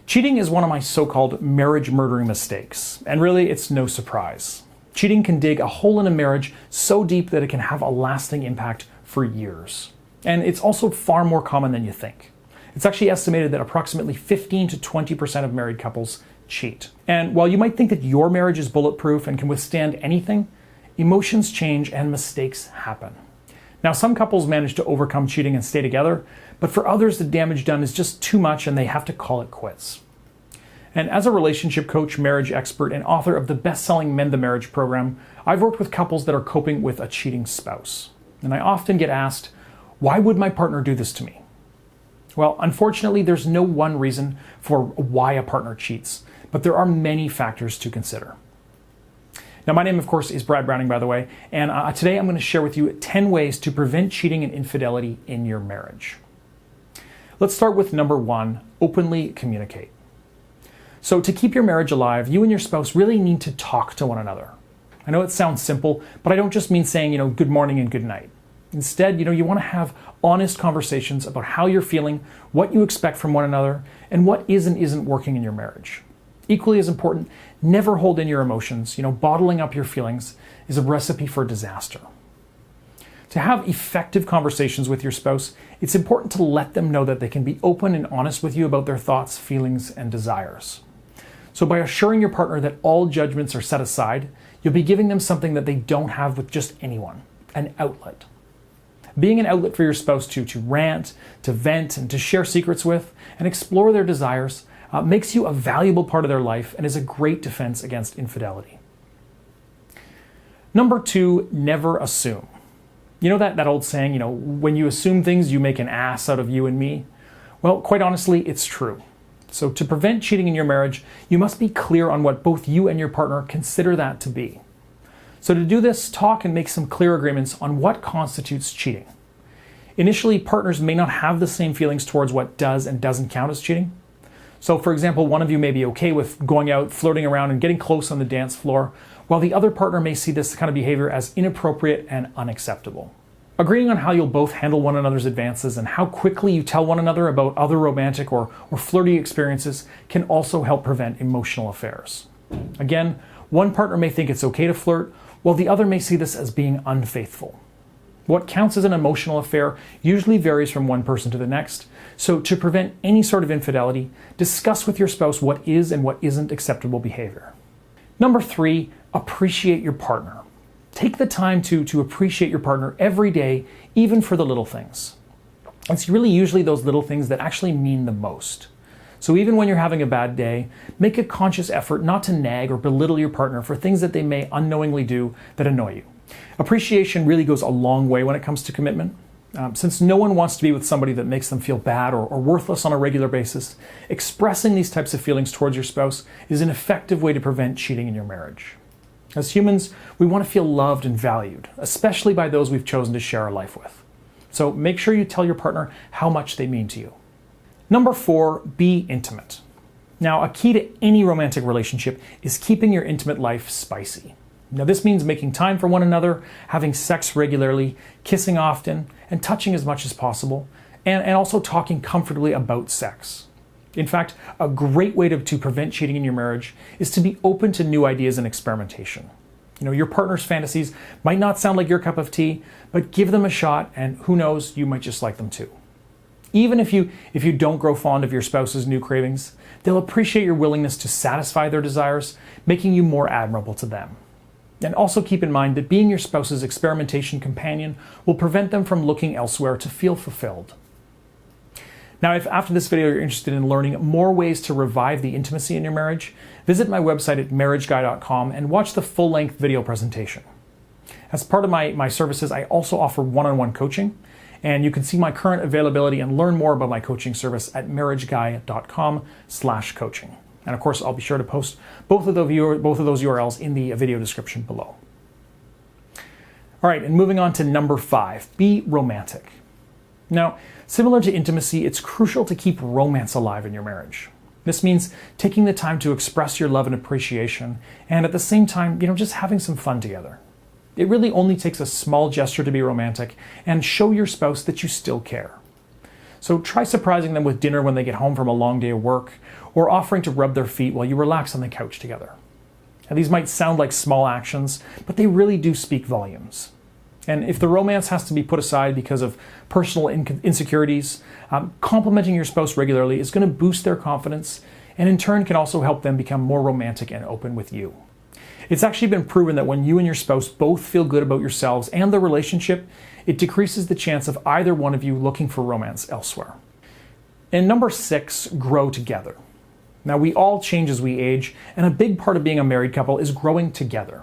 Cheating is one of my so-called marriage-murdering mistakes, and really it's no surprise. Cheating can dig a hole in a marriage so deep that it can have a lasting impact for years. And it's also far more common than you think. It's actually estimated that approximately 15 to 20% of married couples cheat. And while you might think that your marriage is bulletproof and can withstand anything, emotions change and mistakes happen. Now, some couples manage to overcome cheating and stay together, but for others, the damage done is just too much and they have to call it quits. And as a relationship coach, marriage expert, and author of the best-selling Mend the Marriage program, I've worked with couples that are coping with a cheating spouse. And I often get asked, why would my partner do this to me? Well, unfortunately, there's no one reason for why a partner cheats, but there are many factors to consider. Now, my name, of course, is Brad Browning, by the way, and today I'm going to share with you 10 ways to prevent cheating and infidelity in your marriage. Let's start with number 1, openly communicate. So to keep your marriage alive, you and your spouse really need to talk to one another. I know it sounds simple, but I don't just mean saying, good morning and good night. Instead, you want to have honest conversations about how you're feeling, what you expect from one another, and what is and isn't working in your marriage. Equally as important, never hold in your emotions. Bottling up your feelings is a recipe for disaster. To have effective conversations with your spouse, it's important to let them know that they can be open and honest with you about their thoughts, feelings, and desires. So by assuring your partner that all judgments are set aside, you'll be giving them something that they don't have with just anyone, an outlet. Being an outlet for your spouse to rant, to vent, and to share secrets with, and explore their desires makes you a valuable part of their life and is a great defense against infidelity. Number 2, never assume. You know that old saying, when you assume things, you make an ass out of you and me? Well, quite honestly, it's true. So to prevent cheating in your marriage, you must be clear on what both you and your partner consider that to be. So to do this, talk and make some clear agreements on what constitutes cheating. Initially, partners may not have the same feelings towards what does and doesn't count as cheating. So for example, one of you may be okay with going out, flirting around, and getting close on the dance floor, while the other partner may see this kind of behavior as inappropriate and unacceptable. Agreeing on how you'll both handle one another's advances and how quickly you tell one another about other romantic or flirty experiences can also help prevent emotional affairs. Again, one partner may think it's okay to flirt, while the other may see this as being unfaithful. What counts as an emotional affair usually varies from one person to the next, so to prevent any sort of infidelity, discuss with your spouse what is and what isn't acceptable behavior. Number 3, appreciate your partner. Take the time to appreciate your partner every day, even for the little things. It's really usually those little things that actually mean the most. So even when you're having a bad day, make a conscious effort not to nag or belittle your partner for things that they may unknowingly do that annoy you. Appreciation really goes a long way when it comes to commitment. Since no one wants to be with somebody that makes them feel bad or worthless on a regular basis, expressing these types of feelings towards your spouse is an effective way to prevent cheating in your marriage. As humans, we want to feel loved and valued, especially by those we've chosen to share our life with. So make sure you tell your partner how much they mean to you. Number 4, be intimate. Now, a key to any romantic relationship is keeping your intimate life spicy. Now, this means making time for one another, having sex regularly, kissing often, and touching as much as possible, and also talking comfortably about sex. In fact, a great way to prevent cheating in your marriage is to be open to new ideas and experimentation. Your partner's fantasies might not sound like your cup of tea, but give them a shot, and who knows, you might just like them too. Even if you don't grow fond of your spouse's new cravings, they'll appreciate your willingness to satisfy their desires, making you more admirable to them. And also keep in mind that being your spouse's experimentation companion will prevent them from looking elsewhere to feel fulfilled. Now, if after this video you're interested in learning more ways to revive the intimacy in your marriage, visit my website at marriageguy.com and watch the full-length video presentation. As part of my services, I also offer one-on-one coaching, and you can see my current availability and learn more about my coaching service at marriageguy.com/coaching. And of course, I'll be sure to post both of those URLs in the video description below. All right, and moving on to number 5, be romantic. Now, similar to intimacy, it's crucial to keep romance alive in your marriage. This means taking the time to express your love and appreciation, and at the same time, just having some fun together. It really only takes a small gesture to be romantic and show your spouse that you still care. So try surprising them with dinner when they get home from a long day of work, or offering to rub their feet while you relax on the couch together. Now, these might sound like small actions, but they really do speak volumes. And if the romance has to be put aside because of personal insecurities, complimenting your spouse regularly is going to boost their confidence, and in turn can also help them become more romantic and open with you. It's actually been proven that when you and your spouse both feel good about yourselves and the relationship, it decreases the chance of either one of you looking for romance elsewhere. And number 6, grow together. Now, we all change as we age, and a big part of being a married couple is growing together.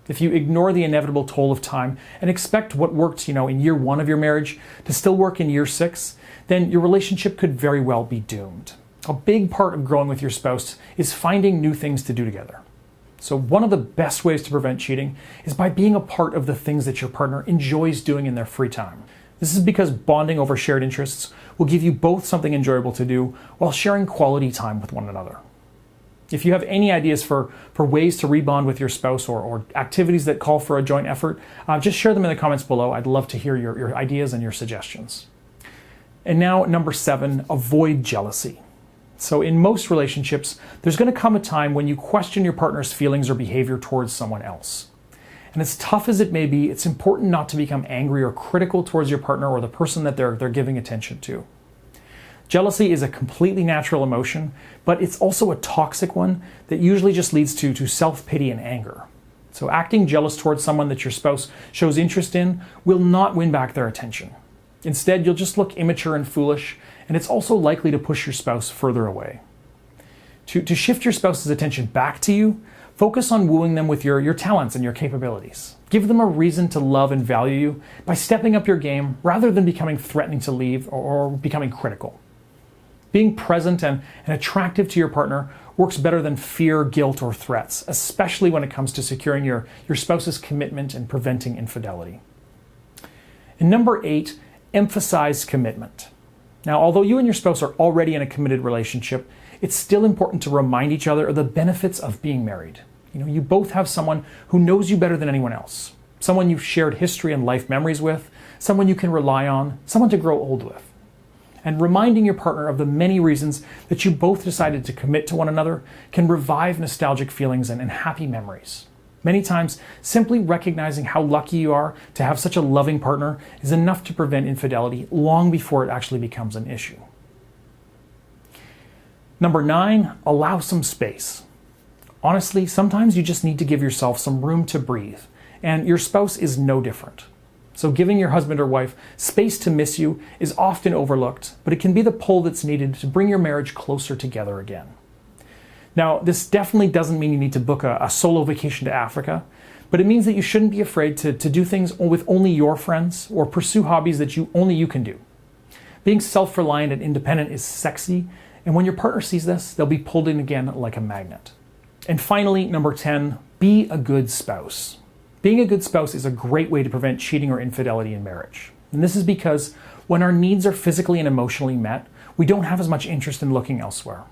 If you ignore the inevitable toll of time and expect what worked, in year 1 of your marriage to still work in year 6, then your relationship could very well be doomed. A big part of growing with your spouse is finding new things to do together. So one of the best ways to prevent cheating is by being a part of the things that your partner enjoys doing in their free time. This is because bonding over shared interests will give you both something enjoyable to do while sharing quality time with one another. If you have any ideas for ways to rebond with your spouse or activities that call for a joint effort, just share them in the comments below. I'd love to hear your ideas and your suggestions. And now, number 7, avoid jealousy. So in most relationships, there's going to come a time when you question your partner's feelings or behavior towards someone else. And as tough as it may be, it's important not to become angry or critical towards your partner or the person that they're giving attention to. Jealousy is a completely natural emotion, but it's also a toxic one that usually just leads to self-pity and anger. So acting jealous towards someone that your spouse shows interest in will not win back their attention. Instead, you'll just look immature and foolish, and it's also likely to push your spouse further away. To shift your spouse's attention back to you, focus on wooing them with your talents and your capabilities. Give them a reason to love and value you by stepping up your game rather than becoming threatening to leave or becoming critical. Being present and attractive to your partner works better than fear, guilt, or threats, especially when it comes to securing your spouse's commitment and preventing infidelity. And number 8, emphasize commitment. Now, although you and your spouse are already in a committed relationship, it's still important to remind each other of the benefits of being married. You both have someone who knows you better than anyone else, someone you've shared history and life memories with, someone you can rely on, someone to grow old with. And reminding your partner of the many reasons that you both decided to commit to one another can revive nostalgic feelings and happy memories. Many times, simply recognizing how lucky you are to have such a loving partner is enough to prevent infidelity long before it actually becomes an issue. Number 9, allow some space. Honestly, sometimes you just need to give yourself some room to breathe, and your spouse is no different. So giving your husband or wife space to miss you is often overlooked, but it can be the pull that's needed to bring your marriage closer together again. Now, this definitely doesn't mean you need to book a solo vacation to Africa, but it means that you shouldn't be afraid to do things with only your friends or pursue hobbies that only you can do. Being self-reliant and independent is sexy, and when your partner sees this, they'll be pulled in again like a magnet. And finally, number 10, be a good spouse. Being a good spouse is a great way to prevent cheating or infidelity in marriage. And this is because when our needs are physically and emotionally met, we don't have as much interest in looking elsewhere.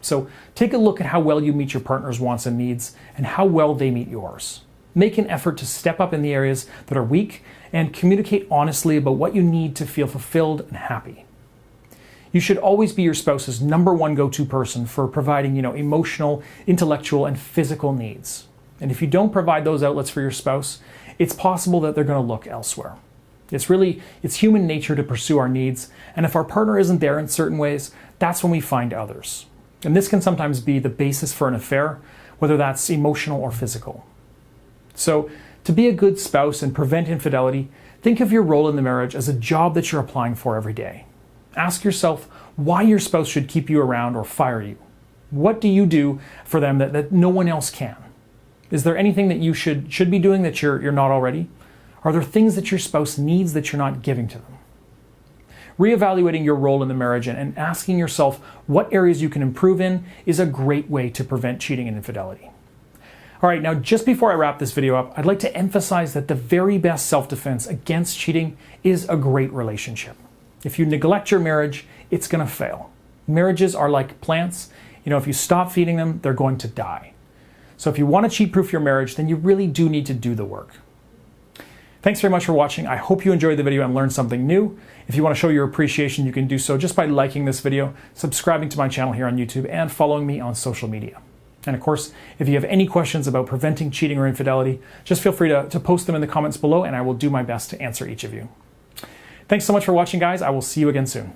So take a look at how well you meet your partner's wants and needs and how well they meet yours. Make an effort to step up in the areas that are weak and communicate honestly about what you need to feel fulfilled and happy. You should always be your spouse's number 1 go-to person for providing, emotional, intellectual, and physical needs. And if you don't provide those outlets for your spouse, it's possible that they're going to look elsewhere. It's human nature to pursue our needs, and if our partner isn't there in certain ways, that's when we find others. And this can sometimes be the basis for an affair, whether that's emotional or physical. So, to be a good spouse and prevent infidelity, think of your role in the marriage as a job that you're applying for every day. Ask yourself why your spouse should keep you around or fire you. What do you do for them that no one else can? Is there anything that you should be doing that you're not already? Are there things that your spouse needs that you're not giving to them? Reevaluating your role in the marriage and asking yourself what areas you can improve in is a great way to prevent cheating and infidelity. All right, now just before I wrap this video up, I'd like to emphasize that the very best self-defense against cheating is a great relationship. If you neglect your marriage, it's going to fail. Marriages are like plants. If you stop feeding them, they're going to die. So if you want to cheat-proof your marriage, then you really do need to do the work. Thanks very much for watching. I hope you enjoyed the video and learned something new. If you want to show your appreciation, you can do so just by liking this video, subscribing to my channel here on YouTube, and following me on social media. And of course, if you have any questions about preventing cheating or infidelity, just feel free to post them in the comments below, and I will do my best to answer each of you. Thanks so much for watching, guys. I will see you again soon.